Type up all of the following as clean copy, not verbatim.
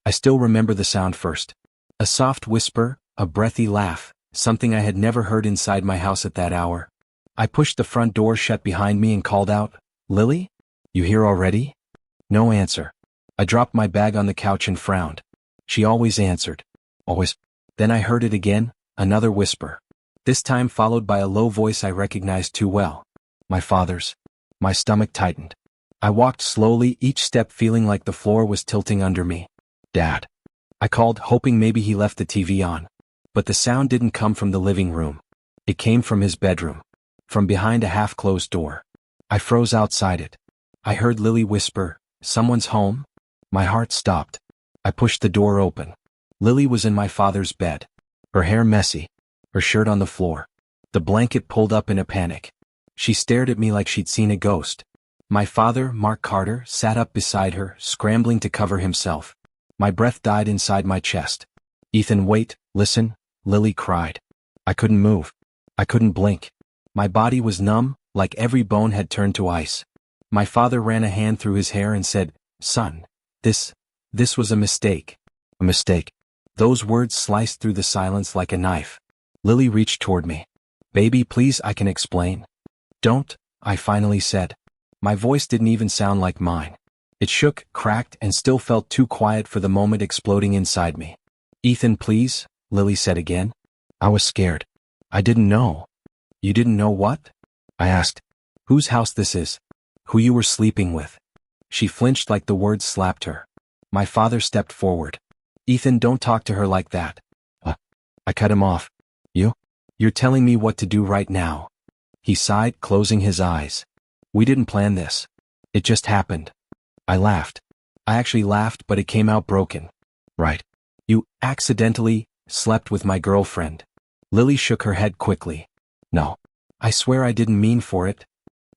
I still remember the sound first. A soft whisper, a breathy laugh, something I had never heard inside my house at that hour. I pushed the front door shut behind me and called out, "Lily? You here already?" No answer. I dropped my bag on the couch and frowned. She always answered. Always. Then I heard it again, another whisper. This time followed by a low voice I recognized too well. My father's. My stomach tightened. I walked slowly, each step feeling like the floor was tilting under me. "Dad." I called, hoping maybe he left the TV on. But the sound didn't come from the living room. It came from his bedroom. From behind a half-closed door. I froze outside it. I heard Lily whisper, "Someone's home?" My heart stopped. I pushed the door open. Lily was in my father's bed. Her hair messy. Her shirt on the floor. The blanket pulled up in a panic. She stared at me like she'd seen a ghost. My father, Mark Carter, sat up beside her, scrambling to cover himself. My breath died inside my chest. "Ethan, wait, listen," Lily cried. I couldn't move. I couldn't blink. My body was numb, like every bone had turned to ice. My father ran a hand through his hair and said, "Son, this was a mistake." A mistake. Those words sliced through the silence like a knife. Lily reached toward me. "Baby, please, I can explain." "Don't," I finally said. My voice didn't even sound like mine. It shook, cracked, and still felt too quiet for the moment exploding inside me. "Ethan, please," Lily said again. I was scared. I didn't know. "You didn't know what?" I asked. "Whose house this is? Who you were sleeping with?" She flinched like the words slapped her. My father stepped forward. "Ethan, don't talk to her like that." I cut him off. You're telling me what to do right now." He sighed, closing his eyes. "We didn't plan this. It just happened." I laughed. I actually laughed, but it came out broken. "Right. You accidentally slept with my girlfriend." Lily shook her head quickly. "No. I swear I didn't mean for it."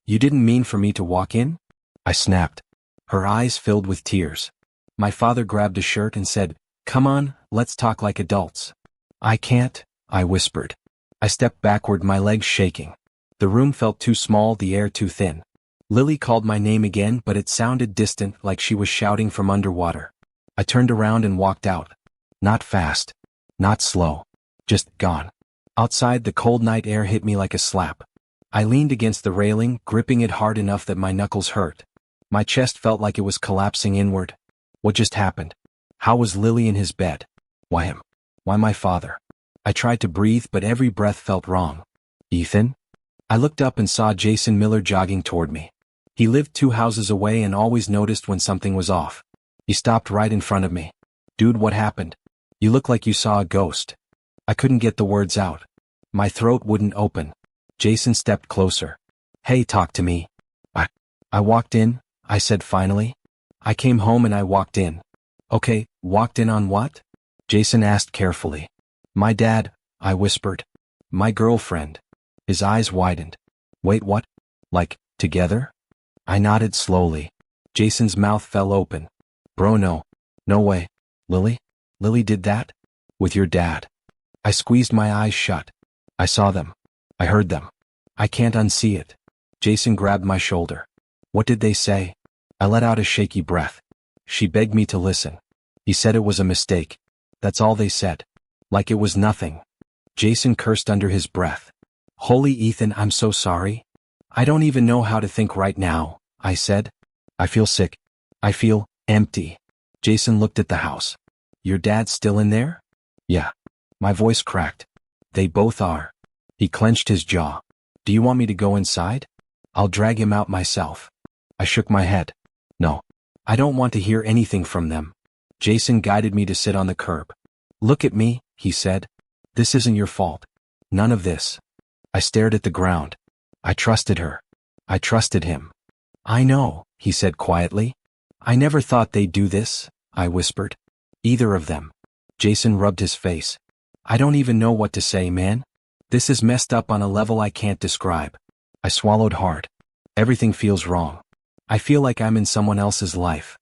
"You didn't mean for me to walk in?" I snapped. Her eyes filled with tears. My father grabbed a shirt and said, "Come on, let's talk like adults." "I can't," I whispered. I stepped backward, my legs shaking. The room felt too small, the air too thin. Lily called my name again, but it sounded distant, like she was shouting from underwater. I turned around and walked out. Not fast. Not slow. Just gone. Outside, the cold night air hit me like a slap. I leaned against the railing, gripping it hard enough that my knuckles hurt. My chest felt like it was collapsing inward. What just happened? How was Lily in his bed? Why him? Why my father? I tried to breathe, but every breath felt wrong. "Ethan?" I looked up and saw Jason Miller jogging toward me. He lived 2 houses away and always noticed when something was off. He stopped right in front of me. "Dude, what happened? You look like you saw a ghost." I couldn't get the words out. My throat wouldn't open. Jason stepped closer. "Hey, talk to me." I walked in," I said finally. "I came home and I walked in." "Okay, walked in on what?" Jason asked carefully. "My dad," I whispered. "My girlfriend." His eyes widened. "Wait, what? Like, together?" I nodded slowly. Jason's mouth fell open. "Bro, no. No way. Lily? Lily did that? With your dad?" I squeezed my eyes shut. I saw them. I heard them. I can't unsee it. Jason grabbed my shoulder. "What did they say?" I let out a shaky breath. "She begged me to listen. He said it was a mistake. That's all they said. Like it was nothing." Jason cursed under his breath. "Holy Ethan, I'm so sorry. I don't even know how to think right now," I said. "I feel sick. I feel empty." Jason looked at the house. "Your dad's still in there?" "Yeah." My voice cracked. "They both are." He clenched his jaw. "Do you want me to go inside? I'll drag him out myself." I shook my head. "No. I don't want to hear anything from them." Jason guided me to sit on the curb. "Look at me," he said. "This isn't your fault. None of this." I stared at the ground. I trusted her. I trusted him. "I know," he said quietly. "I never thought they'd do this," I whispered. "Either of them." Jason rubbed his face. "I don't even know what to say, man. This is messed up on a level I can't describe." I swallowed hard. Everything feels wrong. I feel like I'm in someone else's life.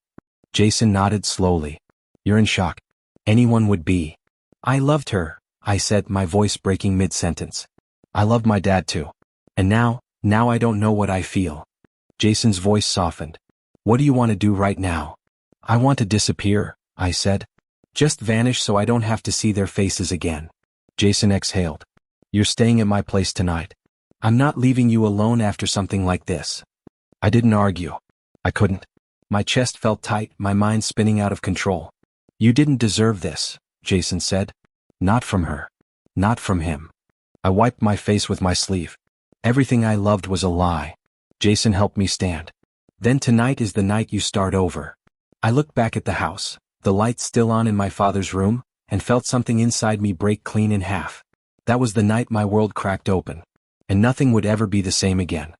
Jason nodded slowly. "You're in shock. Anyone would be." "I loved her," I said, my voice breaking mid-sentence. "I loved my dad too. And now I don't know what I feel." Jason's voice softened. "What do you want to do right now?" "I want to disappear," I said. Just vanish so I don't have to see their faces again. Jason exhaled. You're staying at my place tonight. I'm not leaving you alone after something like this. I didn't argue. I couldn't. My chest felt tight, my mind spinning out of control. You didn't deserve this, Jason said. Not from her. Not from him. I wiped my face with my sleeve. Everything I loved was a lie. Jason helped me stand. Then tonight is the night you start over. I looked back at the house, the lights still on in my father's room, and felt something inside me break clean in half. That was the night my world cracked open. And nothing would ever be the same again.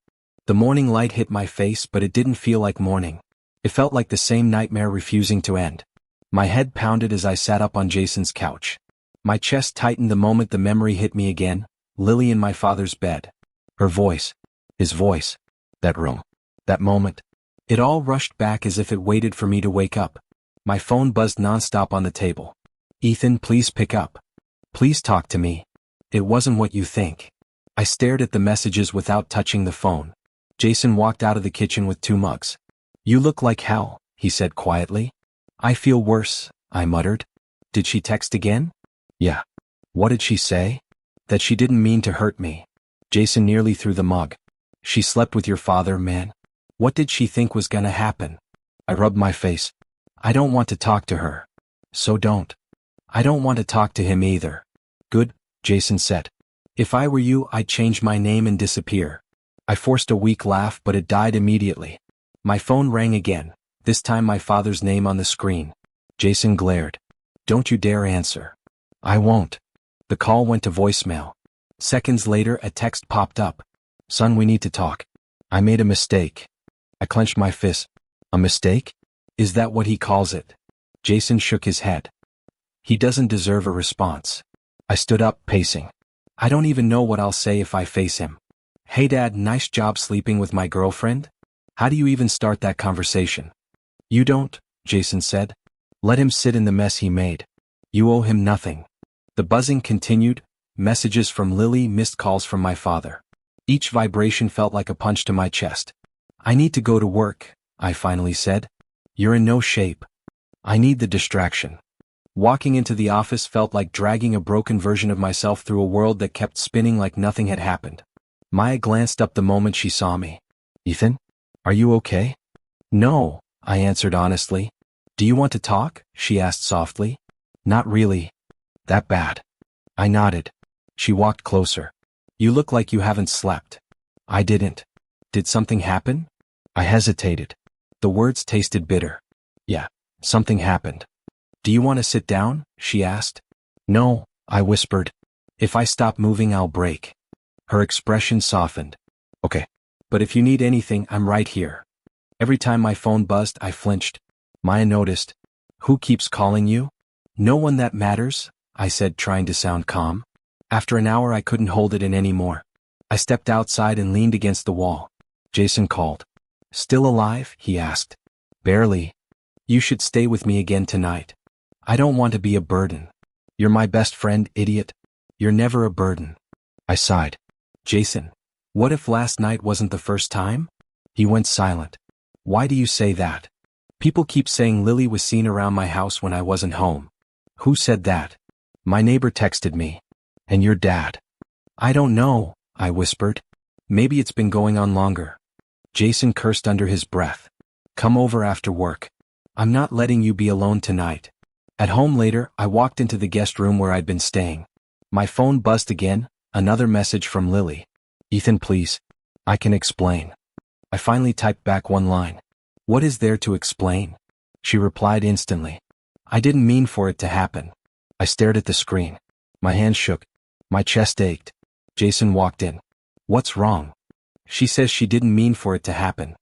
The morning light hit my face, but it didn't feel like morning. It felt like the same nightmare refusing to end. My head pounded as I sat up on Jason's couch. My chest tightened the moment the memory hit me again, Lily in my father's bed. Her voice. His voice. That room. That moment. It all rushed back as if it waited for me to wake up. My phone buzzed nonstop on the table. Ethan, please pick up. Please talk to me. It wasn't what you think. I stared at the messages without touching the phone. Jason walked out of the kitchen with 2 mugs. You look like hell, he said quietly. I feel worse, I muttered. Did she text again? Yeah. What did she say? That she didn't mean to hurt me. Jason nearly threw the mug. She slept with your father, man. What did she think was gonna happen? I rubbed my face. I don't want to talk to her. So don't. I don't want to talk to him either. Good, Jason said. If I were you, I'd change my name and disappear. I forced a weak laugh, but it died immediately. My phone rang again, this time my father's name on the screen. Jason glared. Don't you dare answer. I won't. The call went to voicemail. Seconds later, a text popped up. Son, we need to talk. I made a mistake. I clenched my fist. A mistake? Is that what he calls it? Jason shook his head. He doesn't deserve a response. I stood up, pacing. I don't even know what I'll say if I face him. Hey Dad, nice job sleeping with my girlfriend? How do you even start that conversation? You don't, Jason said. Let him sit in the mess he made. You owe him nothing. The buzzing continued, messages from Lily, missed calls from my father. Each vibration felt like a punch to my chest. I need to go to work, I finally said. You're in no shape. I need the distraction. Walking into the office felt like dragging a broken version of myself through a world that kept spinning like nothing had happened. Maya glanced up the moment she saw me. Ethan? Are you okay? No, I answered honestly. Do you want to talk? She asked softly. Not really. That bad. I nodded. She walked closer. You look like you haven't slept. I didn't. Did something happen? I hesitated. The words tasted bitter. Yeah, something happened. Do you want to sit down? She asked. No, I whispered. If I stop moving, I'll break. Her expression softened. Okay. But if you need anything, I'm right here. Every time my phone buzzed, I flinched. Maya noticed. Who keeps calling you? No one that matters, I said, trying to sound calm. After an hour, I couldn't hold it in anymore. I stepped outside and leaned against the wall. Jason called. Still alive? He asked. Barely. You should stay with me again tonight. I don't want to be a burden. You're my best friend, idiot. You're never a burden. I sighed. Jason, what if last night wasn't the first time? He went silent. Why do you say that? People keep saying Lily was seen around my house when I wasn't home. Who said that? My neighbor texted me. And your dad? I don't know, I whispered. Maybe it's been going on longer. Jason cursed under his breath. Come over after work. I'm not letting you be alone tonight. At home later, I walked into the guest room where I'd been staying. My phone buzzed again, another message from Lily. Ethan, please. I can explain. I finally typed back one line. What is there to explain? She replied instantly. I didn't mean for it to happen. I stared at the screen. My hands shook. My chest ached. Jason walked in. What's wrong? She says she didn't mean for it to happen.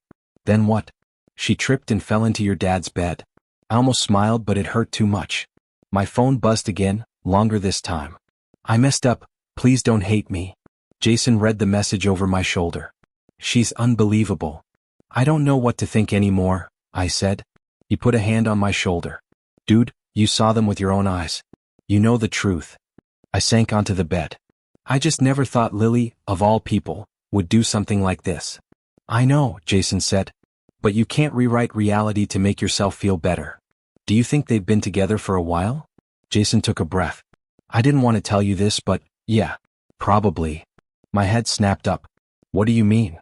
Then what? She tripped and fell into your dad's bed. I almost smiled, but it hurt too much. My phone buzzed again, longer this time. I messed up. Please don't hate me. Jason read the message over my shoulder. She's unbelievable. I don't know what to think anymore, I said. He put a hand on my shoulder. Dude, you saw them with your own eyes. You know the truth. I sank onto the bed. I just never thought Lily, of all people, would do something like this. I know, Jason said. But you can't rewrite reality to make yourself feel better. Do you think they've been together for a while? Jason took a breath. I didn't want to tell you this, but, yeah, probably. My head snapped up. What do you mean?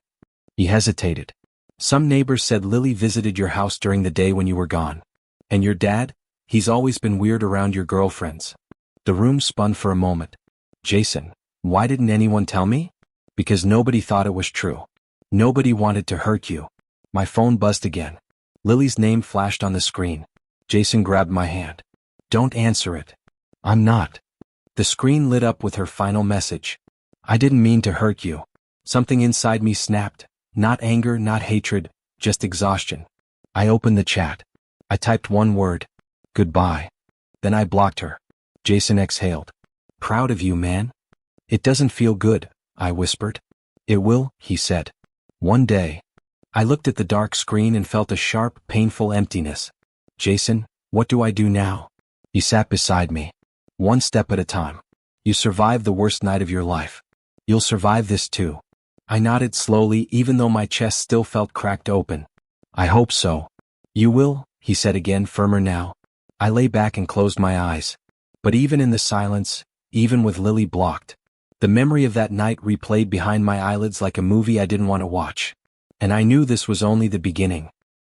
He hesitated. Some neighbors said Lily visited your house during the day when you were gone. And your dad? He's always been weird around your girlfriends. The room spun for a moment. Jason, why didn't anyone tell me? Because nobody thought it was true. Nobody wanted to hurt you. My phone buzzed again. Lily's name flashed on the screen. Jason grabbed my hand. Don't answer it. I'm not. The screen lit up with her final message. I didn't mean to hurt you. Something inside me snapped. Not anger, not hatred, just exhaustion. I opened the chat. I typed one word. Goodbye. Then I blocked her. Jason exhaled. Proud of you, man. It doesn't feel good, I whispered. It will, he said. One day. I looked at the dark screen and felt a sharp, painful emptiness. Jason, what do I do now? He sat beside me. One step at a time. You survived the worst night of your life. You'll survive this too. I nodded slowly, even though my chest still felt cracked open. I hope so. You will, he said again, firmer now. I lay back and closed my eyes. But even in the silence, even with Lily blocked, the memory of that night replayed behind my eyelids like a movie I didn't want to watch. And I knew this was only the beginning.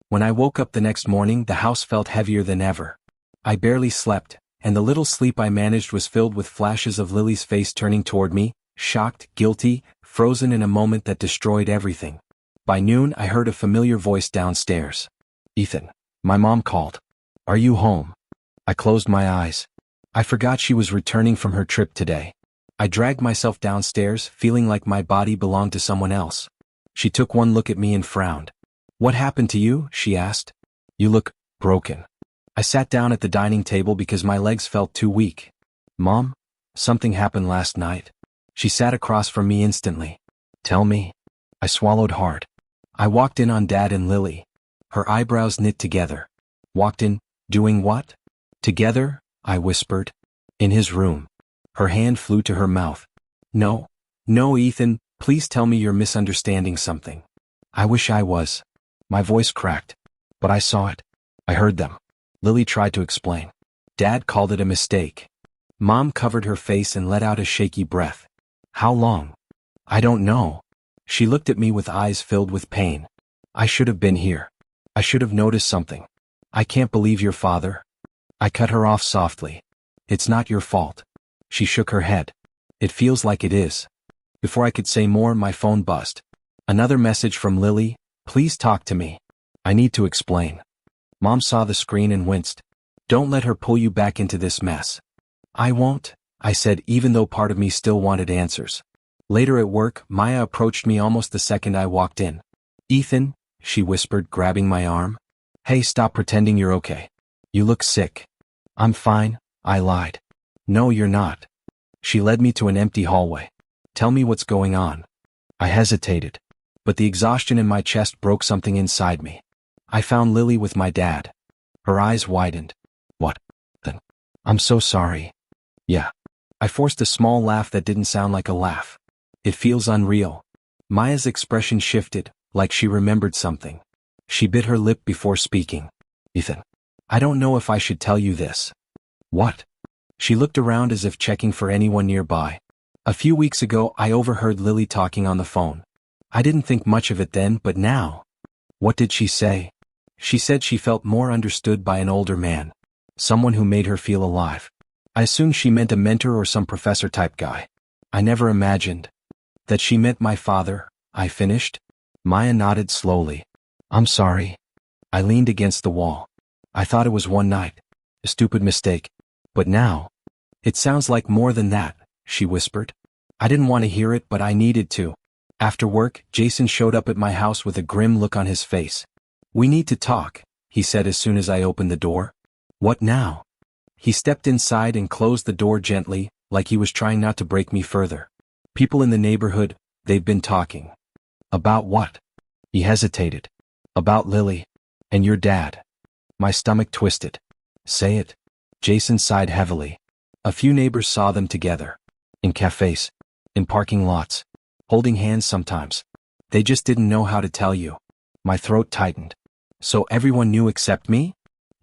When I woke up the next morning, the house felt heavier than ever. I barely slept, and the little sleep I managed was filled with flashes of Lily's face turning toward me, shocked, guilty, frozen in a moment that destroyed everything. By noon, I heard a familiar voice downstairs. Ethan, my mom called. Are you home? I closed my eyes. I forgot she was returning from her trip today. I dragged myself downstairs, feeling like my body belonged to someone else. She took one look at me and frowned. What happened to you? She asked. You look broken. I sat down at the dining table because my legs felt too weak. Mom, something happened last night. She sat across from me instantly. Tell me. I swallowed hard. I walked in on Dad and Lily. Her eyebrows knit together. Walked in, doing what? Together, I whispered. In his room. Her hand flew to her mouth. No, Ethan, please tell me you're misunderstanding something. I wish I was. My voice cracked. But I saw it. I heard them. Lily tried to explain. Dad called it a mistake. Mom covered her face and let out a shaky breath. How long? I don't know. She looked at me with eyes filled with pain. I should have been here. I should have noticed something. I can't believe your father. I cut her off softly. It's not your fault. She shook her head. It feels like it is. Before I could say more, my phone buzzed. Another message from Lily. Please talk to me. I need to explain. Mom saw the screen and winced. Don't let her pull you back into this mess. I won't, I said, even though part of me still wanted answers. Later at work, Maya approached me almost the second I walked in. Ethan, she whispered, grabbing my arm. Hey, stop pretending you're okay. You look sick. I'm fine, I lied. No, you're not. She led me to an empty hallway. Tell me what's going on. I hesitated. But the exhaustion in my chest broke something inside me. I found Lily with my dad. Her eyes widened. What? Then? I'm so sorry. Yeah. I forced a small laugh that didn't sound like a laugh. It feels unreal. Maya's expression shifted, like she remembered something. She bit her lip before speaking. Ethan, I don't know if I should tell you this. What? She looked around as if checking for anyone nearby. A few weeks ago, I overheard Lily talking on the phone. I didn't think much of it then, but now. What did she say? She said she felt more understood by an older man. Someone who made her feel alive. I assumed she meant a mentor or some professor-type guy. I never imagined. That she meant my father, I finished. Maya nodded slowly. I'm sorry. I leaned against the wall. I thought it was one night. A stupid mistake. But now. It sounds like more than that, she whispered. I didn't want to hear it, but I needed to. After work, Jason showed up at my house with a grim look on his face. We need to talk, he said as soon as I opened the door. What now? He stepped inside and closed the door gently, like he was trying not to break me further. People in the neighborhood, they've been talking. About what? He hesitated. About Lily. And your dad. My stomach twisted. Say it. Jason sighed heavily. A few neighbors saw them together. In cafes. In parking lots. Holding hands sometimes. They just didn't know how to tell you. My throat tightened. So everyone knew except me?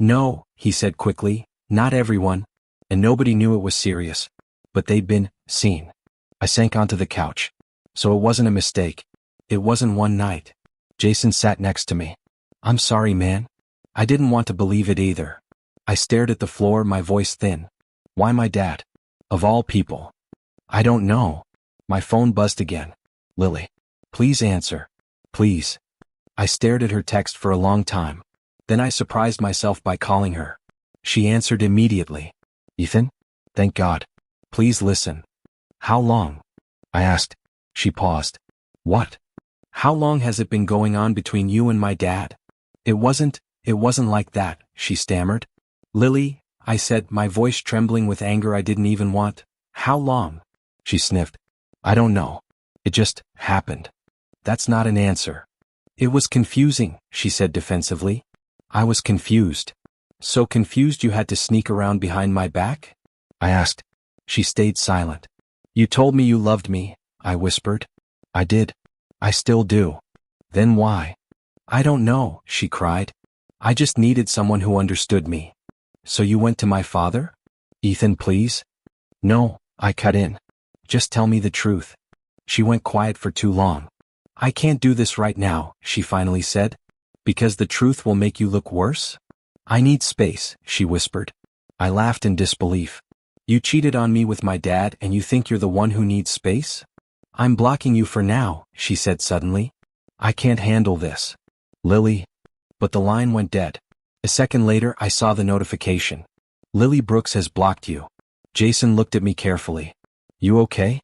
No, he said quickly, not everyone. And nobody knew it was serious. But they'd been seen. I sank onto the couch. So it wasn't a mistake. It wasn't one night. Jason sat next to me. I'm sorry, man. I didn't want to believe it either. I stared at the floor, my voice thin. Why my dad? Of all people. I don't know. My phone buzzed again. Lily. Please answer. Please. I stared at her text for a long time. Then I surprised myself by calling her. She answered immediately. Ethan? Thank God. Please listen. How long? I asked. She paused. What? How long has it been going on between you and my dad? It wasn't like that, she stammered. Lily, I said, my voice trembling with anger I didn't even want. How long? She sniffed. I don't know. It just happened. That's not an answer. It was confusing, she said defensively. I was confused. So confused you had to sneak around behind my back? I asked. She stayed silent. You told me you loved me, I whispered. I did. I still do. Then why? I don't know, she cried. I just needed someone who understood me. So you went to my father? Ethan, please? No, I cut in. Just tell me the truth. She went quiet for too long. I can't do this right now, she finally said. Because the truth will make you look worse? I need space, she whispered. I laughed in disbelief. You cheated on me with my dad and you think you're the one who needs space? I'm blocking you for now, she said suddenly. I can't handle this. Lily. But the line went dead. A second later I saw the notification. Lily Brooks has blocked you. Jason looked at me carefully. You okay?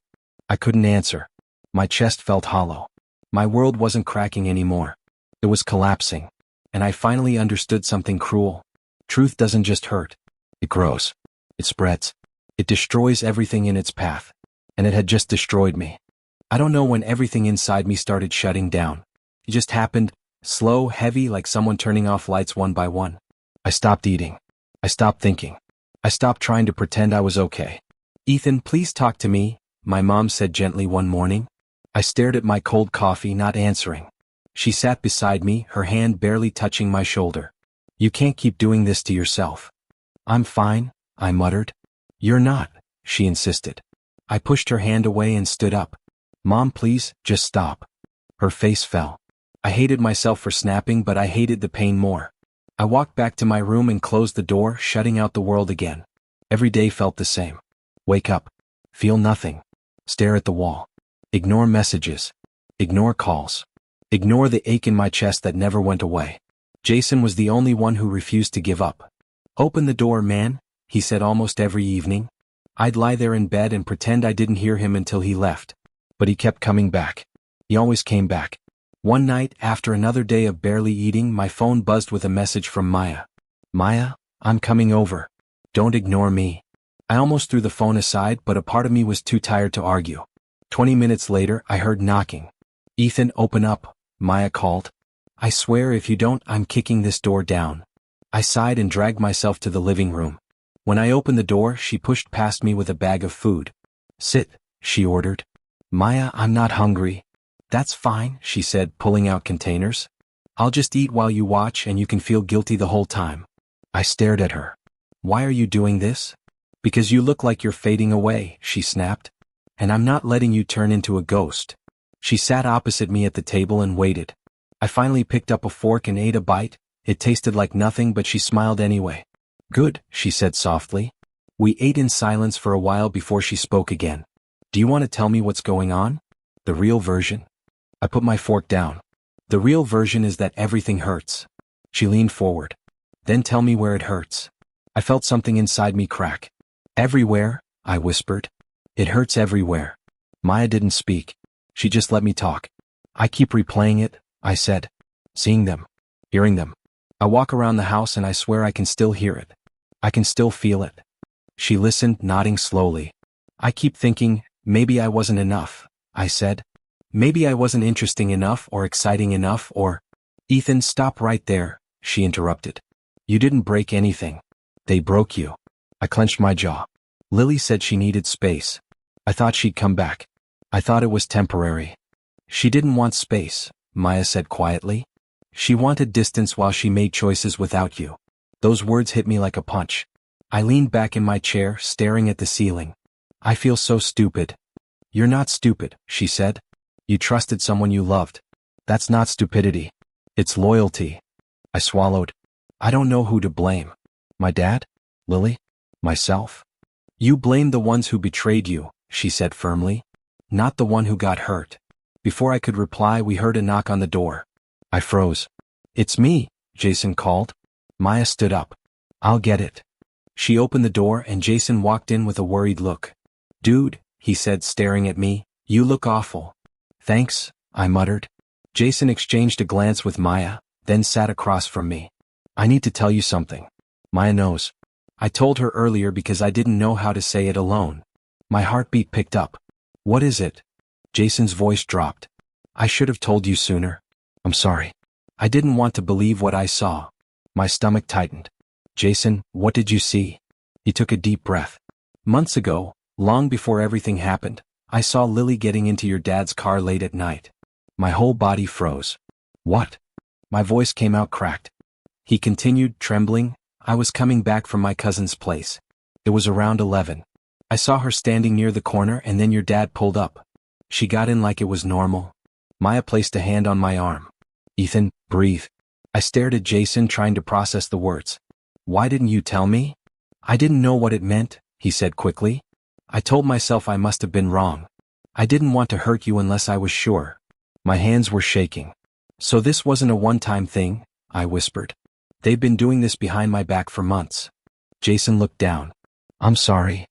I couldn't answer. My chest felt hollow. My world wasn't cracking anymore. It was collapsing. And I finally understood something cruel. Truth doesn't just hurt. It grows. It spreads. It destroys everything in its path. And it had just destroyed me. I don't know when everything inside me started shutting down. It just happened, slow, heavy, like someone turning off lights one by one. I stopped eating. I stopped thinking. I stopped trying to pretend I was okay. Ethan, please talk to me, my mom said gently one morning. I stared at my cold coffee, not answering. She sat beside me, her hand barely touching my shoulder. You can't keep doing this to yourself. I'm fine, I muttered. You're not, she insisted. I pushed her hand away and stood up. Mom, please, just stop. Her face fell. I hated myself for snapping, but I hated the pain more. I walked back to my room and closed the door, shutting out the world again. Every day felt the same. Wake up. Feel nothing. Stare at the wall. Ignore messages. Ignore calls. Ignore the ache in my chest that never went away. Jason was the only one who refused to give up. Open the door, man, he said almost every evening. I'd lie there in bed and pretend I didn't hear him until he left. But he kept coming back. He always came back. One night, after another day of barely eating, my phone buzzed with a message from Maya. Maya, I'm coming over. Don't ignore me. I almost threw the phone aside, but a part of me was too tired to argue. 20 minutes later, I heard knocking. Ethan, open up, Maya called. I swear if you don't, I'm kicking this door down. I sighed and dragged myself to the living room. When I opened the door, she pushed past me with a bag of food. Sit, she ordered. Maya, I'm not hungry. That's fine, she said, pulling out containers. I'll just eat while you watch and you can feel guilty the whole time. I stared at her. Why are you doing this? Because you look like you're fading away, she snapped. And I'm not letting you turn into a ghost. She sat opposite me at the table and waited. I finally picked up a fork and ate a bite. It tasted like nothing, but she smiled anyway. Good, she said softly. We ate in silence for a while before she spoke again. Do you want to tell me what's going on? The real version? I put my fork down. The real version is that everything hurts. She leaned forward. Then tell me where it hurts. I felt something inside me crack. Everywhere, I whispered. It hurts everywhere. Maya didn't speak. She just let me talk. I keep replaying it, I said. Seeing them. Hearing them. I walk around the house and I swear I can still hear it. I can still feel it. She listened, nodding slowly. I keep thinking, maybe I wasn't enough, I said. Maybe I wasn't interesting enough or exciting enough or… Ethan, stop right there, she interrupted. You didn't break anything. They broke you. I clenched my jaw. Lily said she needed space. I thought she'd come back. I thought it was temporary. She didn't want space, Maya said quietly. She wanted distance while she made choices without you. Those words hit me like a punch. I leaned back in my chair, staring at the ceiling. I feel so stupid. You're not stupid, she said. You trusted someone you loved. That's not stupidity. It's loyalty. I swallowed. I don't know who to blame. My dad? Lily? Myself? You blame the ones who betrayed you, she said firmly. Not the one who got hurt. Before I could reply, we heard a knock on the door. I froze. It's me, Jason called. Maya stood up. I'll get it. She opened the door and Jason walked in with a worried look. Dude, he said, staring at me, you look awful. Thanks, I muttered. Jason exchanged a glance with Maya, then sat across from me. I need to tell you something. Maya knows. I told her earlier because I didn't know how to say it alone. My heartbeat picked up. What is it? Jason's voice dropped. I should have told you sooner. I'm sorry. I didn't want to believe what I saw. My stomach tightened. Jason, what did you see? He took a deep breath. Months ago, long before everything happened, I saw Lily getting into your dad's car late at night. My whole body froze. What? My voice came out cracked. He continued, trembling. I was coming back from my cousin's place. It was around 11. I saw her standing near the corner and then your dad pulled up. She got in like it was normal. Maya placed a hand on my arm. Ethan, breathe. I stared at Jason, trying to process the words. Why didn't you tell me? I didn't know what it meant, he said quickly. I told myself I must have been wrong. I didn't want to hurt you unless I was sure. My hands were shaking. So this wasn't a one-time thing, I whispered. They've been doing this behind my back for months. Jason looked down. I'm sorry.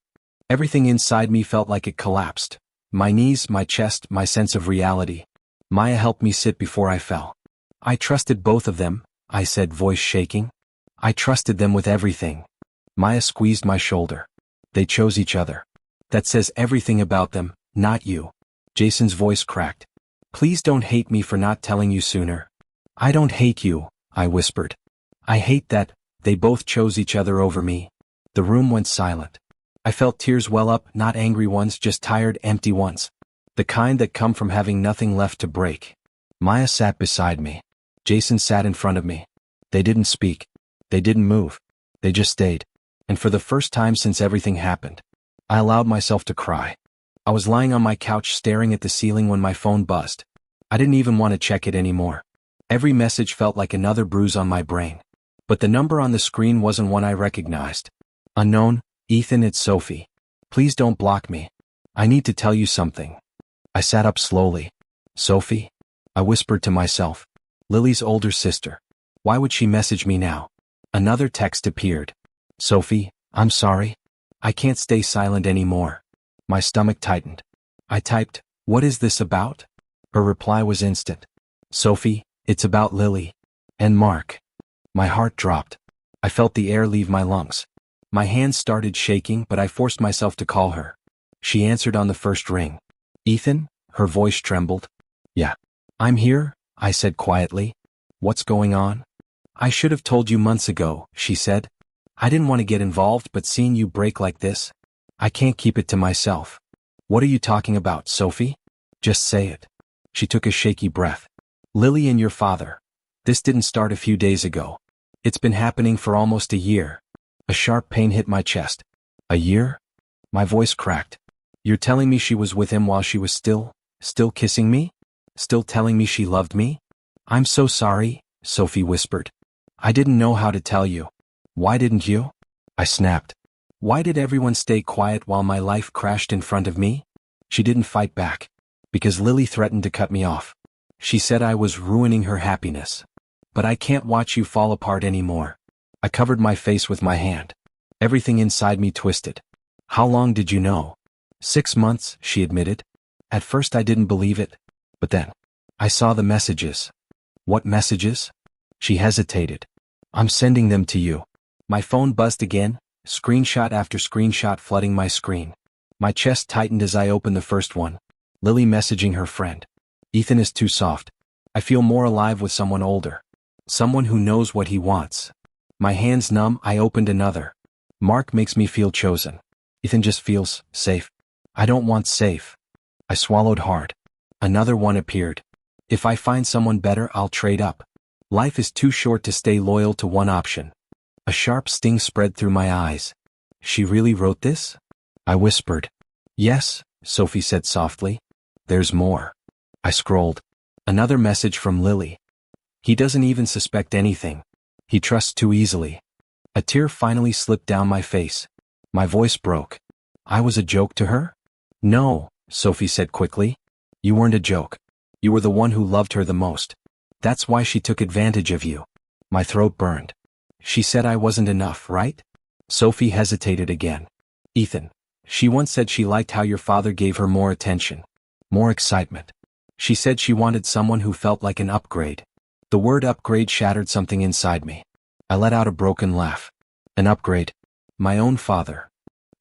Everything inside me felt like it collapsed. My knees, my chest, my sense of reality. Maya helped me sit before I fell. I trusted both of them, I said, voice shaking. I trusted them with everything. Maya squeezed my shoulder. They chose each other. That says everything about them, not you. Jason's voice cracked. Please don't hate me for not telling you sooner. I don't hate you, I whispered. I hate that they both chose each other over me. The room went silent. I felt tears well up, not angry ones, just tired, empty ones. The kind that come from having nothing left to break. Maya sat beside me. Jason sat in front of me. They didn't speak. They didn't move. They just stayed. And for the first time since everything happened, I allowed myself to cry. I was lying on my couch staring at the ceiling when my phone buzzed. I didn't even want to check it anymore. Every message felt like another bruise on my brain. But the number on the screen wasn't one I recognized. Unknown, Ethan, it's Sophie. Please don't block me. I need to tell you something. I sat up slowly. Sophie? I whispered to myself. Lily's older sister. Why would she message me now? Another text appeared. Sophie, I'm sorry. I can't stay silent anymore. My stomach tightened. I typed, what is this about? Her reply was instant. Sophie, it's about Lily. And Mark. My heart dropped. I felt the air leave my lungs. My hands started shaking, but I forced myself to call her. She answered on the first ring. Ethan? Her voice trembled. Yeah. I'm here, I said quietly. What's going on? I should have told you months ago, she said. I didn't want to get involved, but seeing you break like this, I can't keep it to myself. What are you talking about, Sophie? Just say it. She took a shaky breath. Lily and your father. This didn't start a few days ago. It's been happening for almost a year. A sharp pain hit my chest. A year? My voice cracked. You're telling me she was with him while she was still kissing me? Still telling me she loved me? I'm so sorry, Sophie whispered. I didn't know how to tell you. Why didn't you? I snapped. Why did everyone stay quiet while my life crashed in front of me? She didn't fight back. Because Lily threatened to cut me off. She said I was ruining her happiness. But I can't watch you fall apart anymore. I covered my face with my hand. Everything inside me twisted. How long did you know? 6 months, she admitted. At first I didn't believe it. But then, I saw the messages. What messages? She hesitated. I'm sending them to you. My phone buzzed again, screenshot after screenshot flooding my screen. My chest tightened as I opened the first one. Lily messaging her friend. Ethan is too soft. I feel more alive with someone older. Someone who knows what he wants. My hands numb, I opened another. Mark makes me feel chosen. Ethan just feels safe. I don't want safe. I swallowed hard. Another one appeared. If I find someone better, I'll trade up. Life is too short to stay loyal to one option. A sharp sting spread through my eyes. She really wrote this? I whispered. Yes, Sophie said softly. There's more. I scrolled. Another message from Lily. He doesn't even suspect anything. He trusts too easily. A tear finally slipped down my face. My voice broke. I was a joke to her? No, Sophie said quickly. You weren't a joke. You were the one who loved her the most. That's why she took advantage of you. My throat burned. She said I wasn't enough, right? Sophie hesitated again. Ethan, she once said she liked how your father gave her more attention, more excitement. She said she wanted someone who felt like an upgrade. The word upgrade shattered something inside me. I let out a broken laugh. An upgrade? My own father.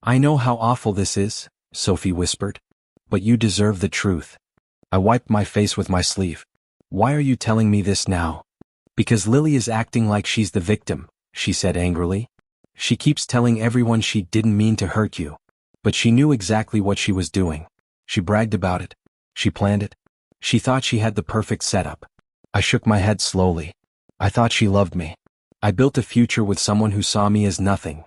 I know how awful this is, Sophie whispered. But you deserve the truth. I wiped my face with my sleeve. Why are you telling me this now? Because Lily is acting like she's the victim, she said angrily. She keeps telling everyone she didn't mean to hurt you. But she knew exactly what she was doing. She bragged about it. She planned it. She thought she had the perfect setup. I shook my head slowly. I thought she loved me. I built a future with someone who saw me as nothing.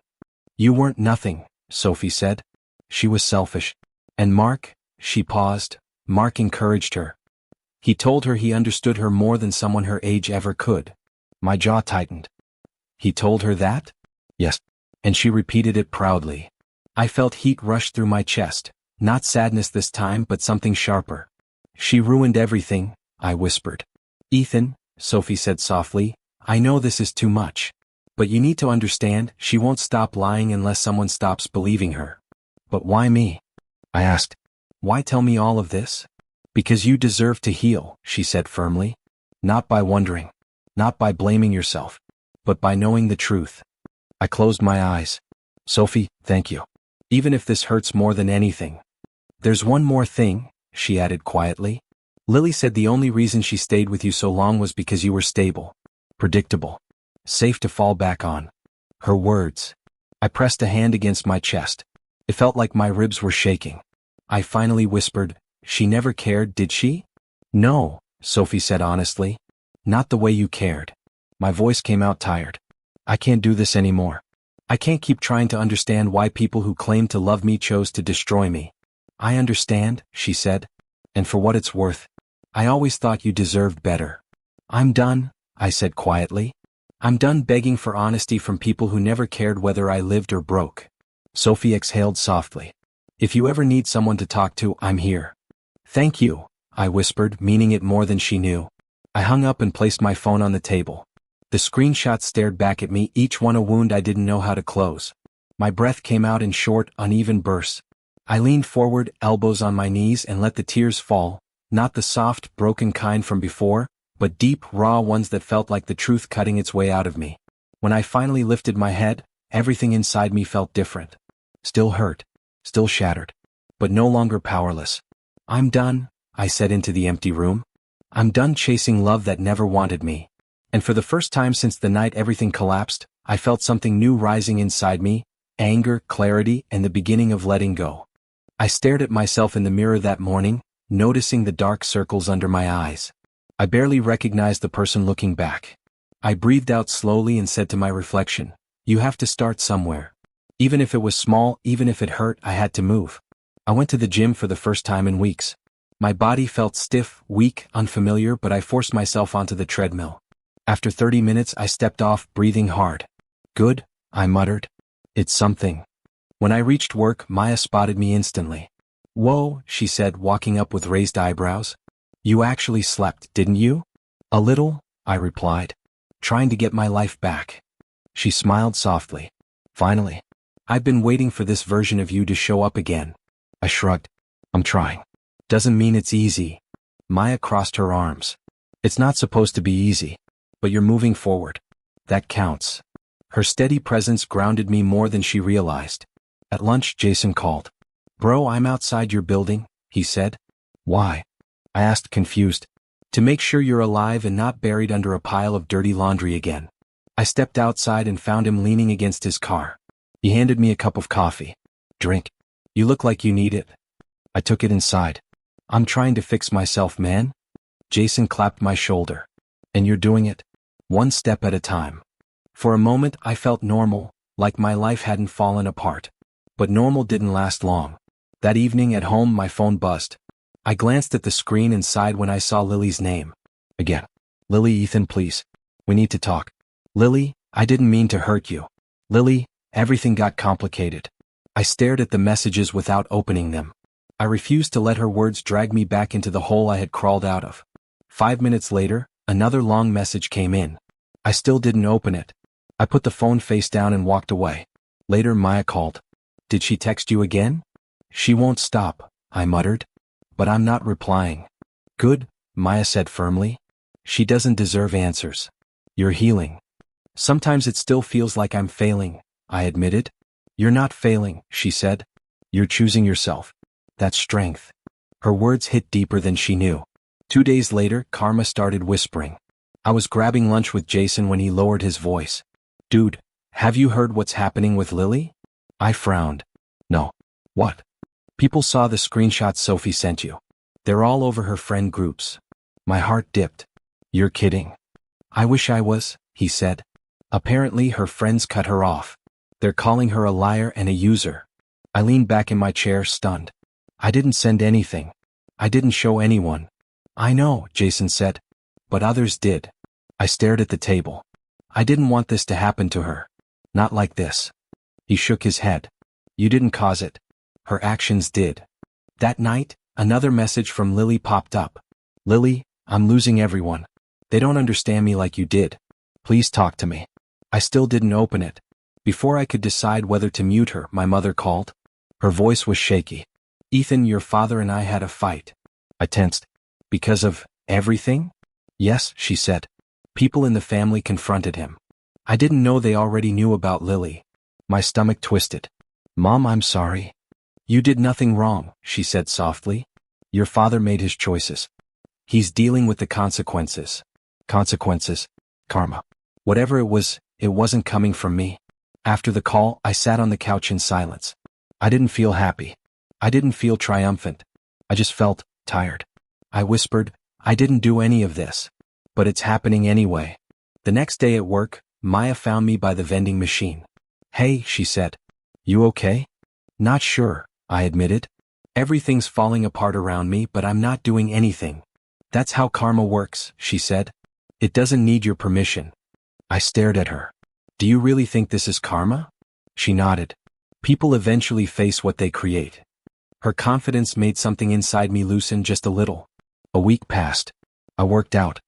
You weren't nothing, Sophie said. She was selfish. And Mark, she paused. Mark encouraged her. He told her he understood her more than someone her age ever could. My jaw tightened. He told her that? Yes. And she repeated it proudly. I felt heat rush through my chest, not sadness this time but something sharper. She ruined everything, I whispered. Ethan, Sophie said softly, I know this is too much. But you need to understand, she won't stop lying unless someone stops believing her. But why me? I asked. Why tell me all of this? Because you deserve to heal, she said firmly. Not by wondering. Not by blaming yourself. But by knowing the truth. I closed my eyes. Sophie, thank you. Even if this hurts more than anything. There's one more thing, she added quietly. Lily said the only reason she stayed with you so long was because you were stable. Predictable. Safe to fall back on. Her words. I pressed a hand against my chest. It felt like my ribs were shaking. I finally whispered, she never cared, did she? No, Sophie said honestly. Not the way you cared. My voice came out tired. I can't do this anymore. I can't keep trying to understand why people who claim to love me chose to destroy me. I understand, she said. And for what it's worth, I always thought you deserved better. I'm done, I said quietly. I'm done begging for honesty from people who never cared whether I lived or broke. Sophie exhaled softly. If you ever need someone to talk to, I'm here. Thank you, I whispered, meaning it more than she knew. I hung up and placed my phone on the table. The screenshots stared back at me, each one a wound I didn't know how to close. My breath came out in short, uneven bursts. I leaned forward, elbows on my knees, and let the tears fall, not the soft, broken kind from before, but deep, raw ones that felt like the truth cutting its way out of me. When I finally lifted my head, everything inside me felt different. Still hurt, still shattered, but no longer powerless. I'm done, I said into the empty room. I'm done chasing love that never wanted me. And for the first time since the night everything collapsed, I felt something new rising inside me, anger, clarity, and the beginning of letting go. I stared at myself in the mirror that morning, noticing the dark circles under my eyes. I barely recognized the person looking back. I breathed out slowly and said to my reflection, you have to start somewhere. Even if it was small, even if it hurt, I had to move. I went to the gym for the first time in weeks. My body felt stiff, weak, unfamiliar, but I forced myself onto the treadmill. After 30 minutes, I stepped off, breathing hard. Good, I muttered. It's something. When I reached work, Maya spotted me instantly. Whoa, she said, walking up with raised eyebrows. You actually slept, didn't you? A little, I replied. Trying to get my life back. She smiled softly. Finally. I've been waiting for this version of you to show up again. I shrugged. I'm trying. Doesn't mean it's easy. Maya crossed her arms. It's not supposed to be easy. But you're moving forward. That counts. Her steady presence grounded me more than she realized. At lunch, Jason called. Bro, I'm outside your building, he said. Why? I asked, confused. To make sure you're alive and not buried under a pile of dirty laundry again. I stepped outside and found him leaning against his car. He handed me a cup of coffee. Drink. You look like you need it. I took it inside. I'm trying to fix myself, man. Jason clapped my shoulder. And you're doing it? One step at a time. For a moment I felt normal, like my life hadn't fallen apart. But normal didn't last long. That evening at home my phone buzzed. I glanced at the screen and sighed when I saw Lily's name. Again. Lily, Ethan, please. We need to talk. Lily, I didn't mean to hurt you. Lily, everything got complicated. I stared at the messages without opening them. I refused to let her words drag me back into the hole I had crawled out of. 5 minutes later, another long message came in. I still didn't open it. I put the phone face down and walked away. Later Maya called. Did she text you again? She won't stop, I muttered. But I'm not replying. Good, Maya said firmly. She doesn't deserve answers. You're healing. Sometimes it still feels like I'm failing, I admitted. You're not failing, she said. You're choosing yourself. That's strength. Her words hit deeper than she knew. 2 days later, Karma started whispering. I was grabbing lunch with Jason when he lowered his voice. Dude, have you heard what's happening with Lily? I frowned. No. What? People saw the screenshots Sophie sent you. They're all over her friend groups. My heart dipped. You're kidding. I wish I was, he said. Apparently her friends cut her off. They're calling her a liar and a user. I leaned back in my chair, stunned. I didn't send anything. I didn't show anyone. I know, Jason said. But others did. I stared at the table. I didn't want this to happen to her. Not like this. He shook his head. You didn't cause it. Her actions did. That night, another message from Lily popped up. Lily, I'm losing everyone. They don't understand me like you did. Please talk to me. I still didn't open it. Before I could decide whether to mute her, my mother called. Her voice was shaky. Ethan, your father and I had a fight. I tensed. Because of everything? Yes, she said. People in the family confronted him. I didn't know they already knew about Lily. My stomach twisted. Mom, I'm sorry. You did nothing wrong, she said softly. Your father made his choices. He's dealing with the consequences. Consequences. Karma. Whatever it wasn't coming from me. After the call, I sat on the couch in silence. I didn't feel happy. I didn't feel triumphant. I just felt tired. I whispered, I didn't do any of this. But it's happening anyway. The next day at work, Maya found me by the vending machine. Hey, she said. You okay? Not sure, I admitted. Everything's falling apart around me, but I'm not doing anything. That's how karma works, she said. It doesn't need your permission. I stared at her. Do you really think this is karma? She nodded. People eventually face what they create. Her confidence made something inside me loosen just a little. A week passed. I worked out.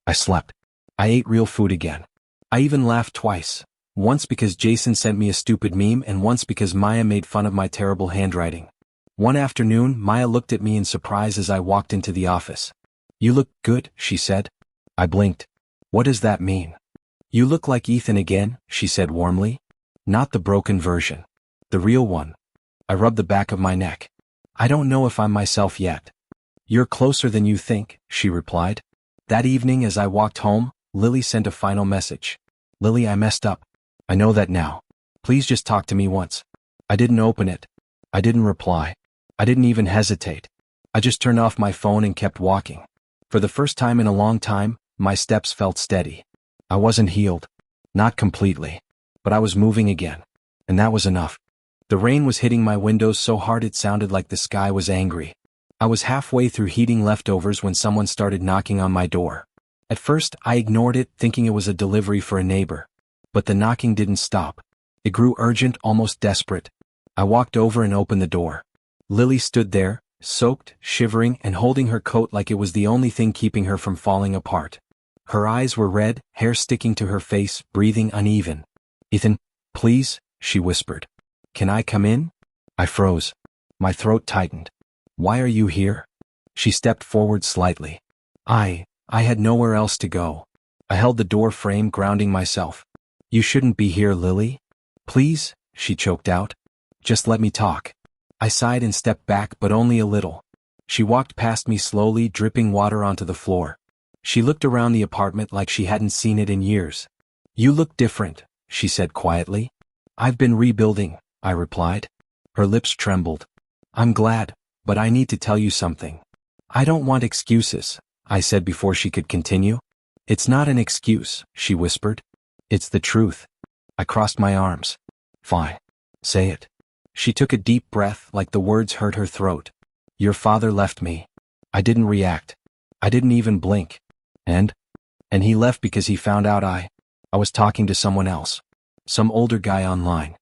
I slept. I ate real food again. I even laughed twice. Once because Jason sent me a stupid meme and once because Maya made fun of my terrible handwriting. One afternoon, Maya looked at me in surprise as I walked into the office. You look good, she said. I blinked. What does that mean? You look like Ethan again, she said warmly. Not the broken version. The real one. I rubbed the back of my neck. I don't know if I'm myself yet. You're closer than you think, she replied. That evening as I walked home, Lily sent a final message. Lily, I messed up. I know that now. Please just talk to me once. I didn't open it. I didn't reply. I didn't even hesitate. I just turned off my phone and kept walking. For the first time in a long time, my steps felt steady. I wasn't healed. Not completely. But I was moving again. And that was enough. The rain was hitting my windows so hard it sounded like the sky was angry. I was halfway through heating leftovers when someone started knocking on my door. At first, I ignored it, thinking it was a delivery for a neighbor. But the knocking didn't stop. It grew urgent, almost desperate. I walked over and opened the door. Lily stood there, soaked, shivering, and holding her coat like it was the only thing keeping her from falling apart. Her eyes were red, hair sticking to her face, breathing uneven. Ethan, please, she whispered. Can I come in? I froze. My throat tightened. Why are you here? She stepped forward slightly. I had nowhere else to go. I held the door frame, grounding myself. You shouldn't be here, Lily. Please, she choked out. Just let me talk. I sighed and stepped back, but only a little. She walked past me slowly, dripping water onto the floor. She looked around the apartment like she hadn't seen it in years. You look different, she said quietly. I've been rebuilding, I replied. Her lips trembled. I'm glad, but I need to tell you something. I don't want excuses, I said before she could continue. It's not an excuse, she whispered. It's the truth. I crossed my arms. Fine. Say it. She took a deep breath like the words hurt her throat. Your father left me. I didn't react. I didn't even blink. And he left because he found out I was talking to someone else. Some older guy online.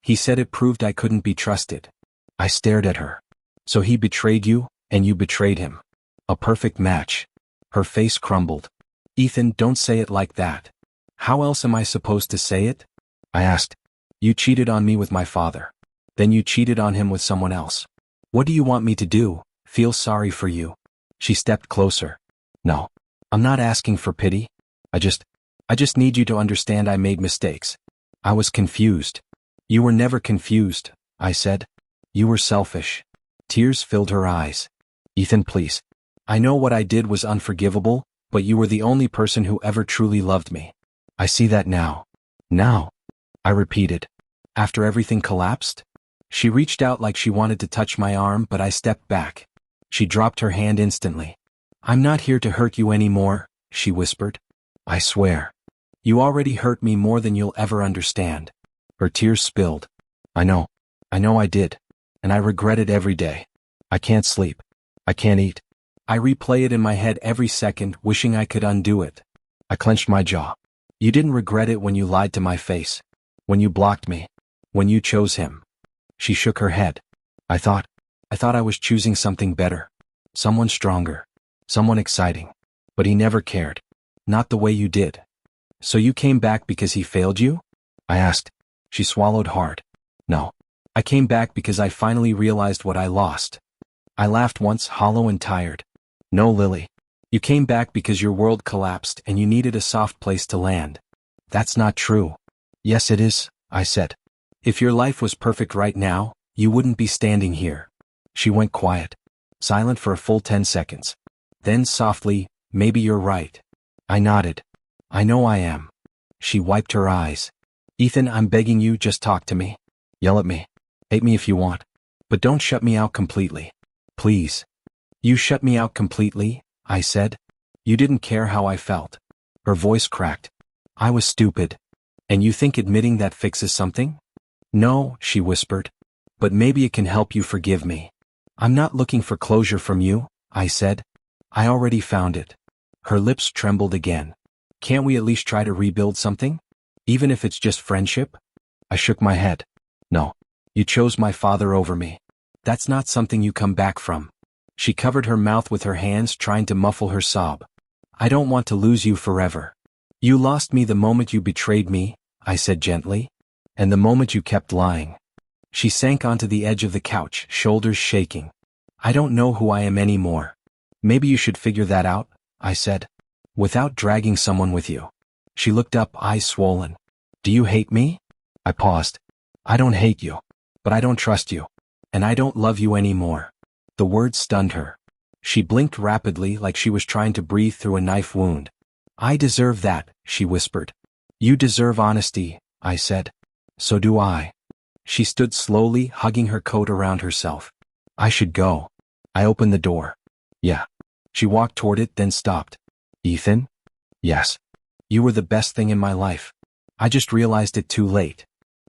He said it proved I couldn't be trusted. I stared at her. So he betrayed you, and you betrayed him. A perfect match. Her face crumbled. Ethan, don't say it like that. How else am I supposed to say it? I asked. You cheated on me with my father. Then you cheated on him with someone else. What do you want me to do? Feel sorry for you? She stepped closer. No. I'm not asking for pity. I just need you to understand I made mistakes. I was confused. You were never confused, I said. You were selfish. Tears filled her eyes. Ethan, please. I know what I did was unforgivable, but you were the only person who ever truly loved me. I see that now. Now, I repeated. After everything collapsed? She reached out like she wanted to touch my arm, but I stepped back. She dropped her hand instantly. I'm not here to hurt you anymore, she whispered. I swear. You already hurt me more than you'll ever understand. Her tears spilled. I know I did. And I regret it every day. I can't sleep. I can't eat. I replay it in my head every second, wishing I could undo it. I clenched my jaw. You didn't regret it when you lied to my face. When you blocked me. When you chose him. She shook her head. I thought I was choosing something better. Someone stronger. Someone exciting. But he never cared. Not the way you did. So you came back because he failed you? I asked. She swallowed hard. No. I came back because I finally realized what I lost. I laughed once, hollow and tired. No, Lily. You came back because your world collapsed and you needed a soft place to land. That's not true. Yes, it is, I said. If your life was perfect right now, you wouldn't be standing here. She went quiet. Silent for a full 10 seconds. Then softly, maybe you're right. I nodded. I know I am. She wiped her eyes. Ethan, I'm begging you, just talk to me. Yell at me. Hate me if you want. But don't shut me out completely. Please. You shut me out completely, I said. You didn't care how I felt. Her voice cracked. I was stupid. And you think admitting that fixes something? No, she whispered. But maybe it can help you forgive me. I'm not looking for closure from you, I said. I already found it. Her lips trembled again. Can't we at least try to rebuild something? Even if it's just friendship? I shook my head. No. You chose my father over me. That's not something you come back from. She covered her mouth with her hands, trying to muffle her sob. I don't want to lose you forever. You lost me the moment you betrayed me, I said gently. And the moment you kept lying. She sank onto the edge of the couch, shoulders shaking. I don't know who I am anymore. Maybe you should figure that out, I said. Without dragging someone with you. She looked up, eyes swollen. Do you hate me? I paused. I don't hate you. But I don't trust you. And I don't love you anymore. The words stunned her. She blinked rapidly like she was trying to breathe through a knife wound. I deserve that, she whispered. You deserve honesty, I said. So do I. She stood slowly, hugging her coat around herself. I should go. I opened the door. Yeah. She walked toward it, then stopped. Ethan? Yes. You were the best thing in my life. I just realized it too late.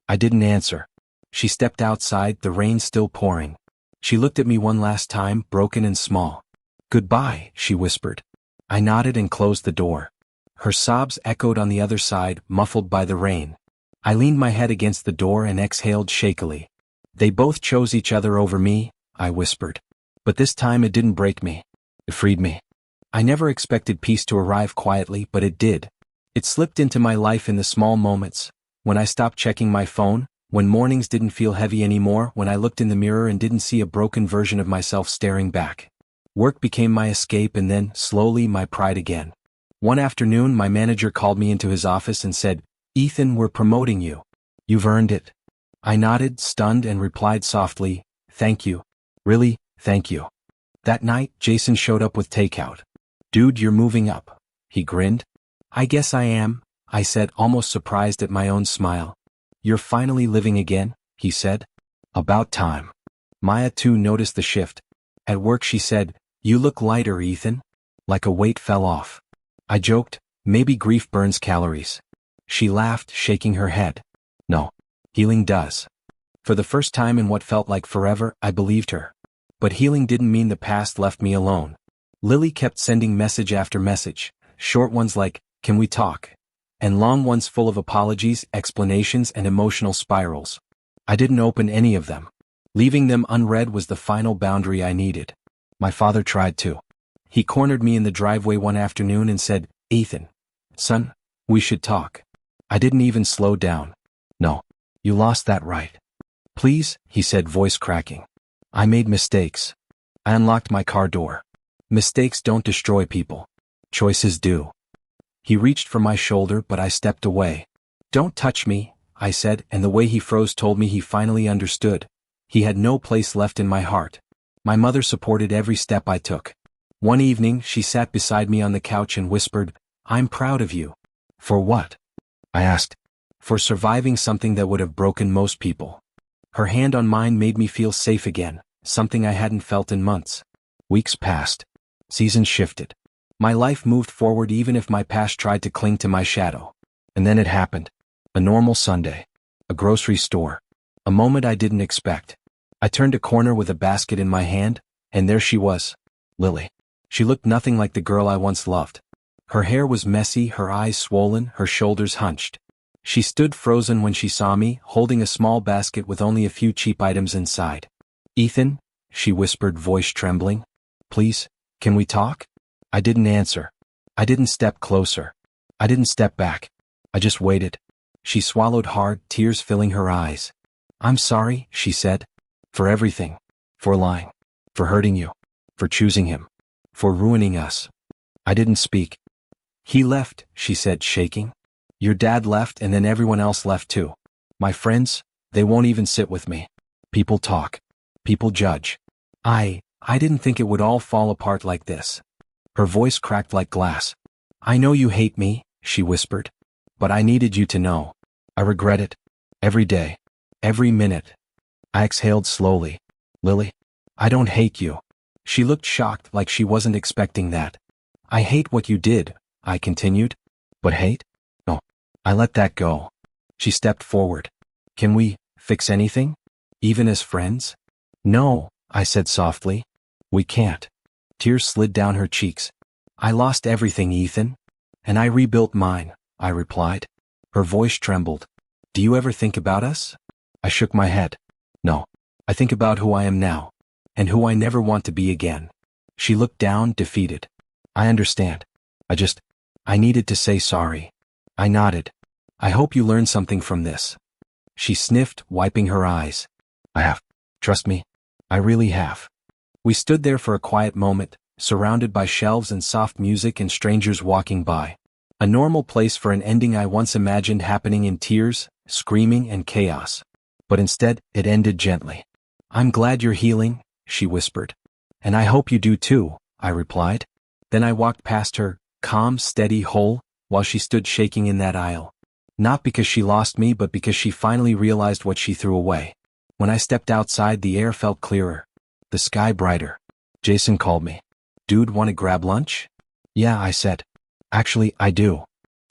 I didn't answer. She stepped outside, the rain still pouring. She looked at me one last time, broken and small. Goodbye, she whispered. I nodded and closed the door. Her sobs echoed on the other side, muffled by the rain. I leaned my head against the door and exhaled shakily. They both chose each other over me, I whispered. But this time it didn't break me. It freed me. I never expected peace to arrive quietly, but it did. It slipped into my life in the small moments. When I stopped checking my phone, when mornings didn't feel heavy anymore, when I looked in the mirror and didn't see a broken version of myself staring back. Work became my escape and then, slowly, my pride again. One afternoon, my manager called me into his office and said, Ethan, we're promoting you. You've earned it. I nodded, stunned, and replied softly, thank you. Really, thank you. That night, Jason showed up with takeout. Dude, you're moving up. He grinned. I guess I am, I said, almost surprised at my own smile. You're finally living again, he said. About time. Maya too noticed the shift. At work she said, you look lighter, Ethan. Like a weight fell off. I joked, maybe grief burns calories. She laughed, shaking her head. No. Healing does. For the first time in what felt like forever, I believed her. But healing didn't mean the past left me alone. Lily kept sending message after message, short ones like, "Can we talk?" and long ones full of apologies, explanations, and emotional spirals. I didn't open any of them. Leaving them unread was the final boundary I needed. My father tried to. He cornered me in the driveway one afternoon and said, "Ethan, son, we should talk." I didn't even slow down. "No. You lost that right. Please," he said, voice cracking. "I made mistakes." I unlocked my car door. Mistakes don't destroy people. Choices do. He reached for my shoulder, but I stepped away. "Don't touch me," I said, and the way he froze told me he finally understood. He had no place left in my heart. My mother supported every step I took. One evening, she sat beside me on the couch and whispered, "I'm proud of you." "For what?" I asked. "For surviving something that would have broken most people." Her hand on mine made me feel safe again, something I hadn't felt in months. Weeks passed. Seasons shifted. My life moved forward even if my past tried to cling to my shadow. And then it happened. A normal Sunday. A grocery store. A moment I didn't expect. I turned a corner with a basket in my hand, and there she was. Lily. She looked nothing like the girl I once loved. Her hair was messy, her eyes swollen, her shoulders hunched. She stood frozen when she saw me, holding a small basket with only a few cheap items inside. "Ethan," she whispered, voice trembling. "Please, can we talk?" I didn't answer. I didn't step closer. I didn't step back. I just waited. She swallowed hard, tears filling her eyes. "I'm sorry," she said. "For everything. For lying. For hurting you. For choosing him. For ruining us." I didn't speak. "He left," she said, shaking. "Your dad left, and then everyone else left too. My friends, they won't even sit with me. People talk. People judge. I didn't think it would all fall apart like this." Her voice cracked like glass. "I know you hate me," she whispered. "But I needed you to know. I regret it. Every day. Every minute." I exhaled slowly. "Lily, I don't hate you." She looked shocked, like she wasn't expecting that. "I hate what you did," I continued. "But hate? No. I let that go." She stepped forward. "Can we fix anything? Even as friends?" "No," I said softly. "We can't." Tears slid down her cheeks. "I lost everything, Ethan. And I rebuilt mine," I replied. Her voice trembled. "Do you ever think about us?" I shook my head. "No. I think about who I am now. And who I never want to be again." She looked down, defeated. "I understand. I needed to say sorry." I nodded. "I hope you learned something from this." She sniffed, wiping her eyes. "I have. Trust me. I really have." We stood there for a quiet moment, surrounded by shelves and soft music and strangers walking by. A normal place for an ending I once imagined happening in tears, screaming, and chaos. But instead, it ended gently. "I'm glad you're healing," she whispered. "And I hope you do too," I replied. Then I walked past her, calm, steady, whole, while she stood shaking in that aisle. Not because she lost me, but because she finally realized what she threw away. When I stepped outside, the air felt clearer. The sky brighter. Jason called me. "Dude, wanna grab lunch?" "Yeah," I said. "Actually, I do."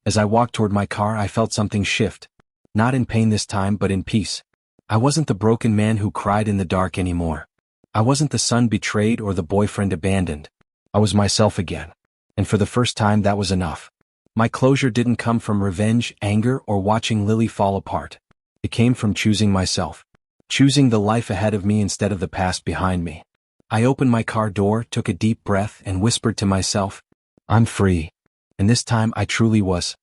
As I walked toward my car, I felt something shift. Not in pain this time, but in peace. I wasn't the broken man who cried in the dark anymore. I wasn't the son betrayed or the boyfriend abandoned. I was myself again. And for the first time, that was enough. My closure didn't come from revenge, anger, or watching Lily fall apart. It came from choosing myself. Choosing the life ahead of me instead of the past behind me. I opened my car door, took a deep breath, and whispered to myself, "I'm free." And this time I truly was.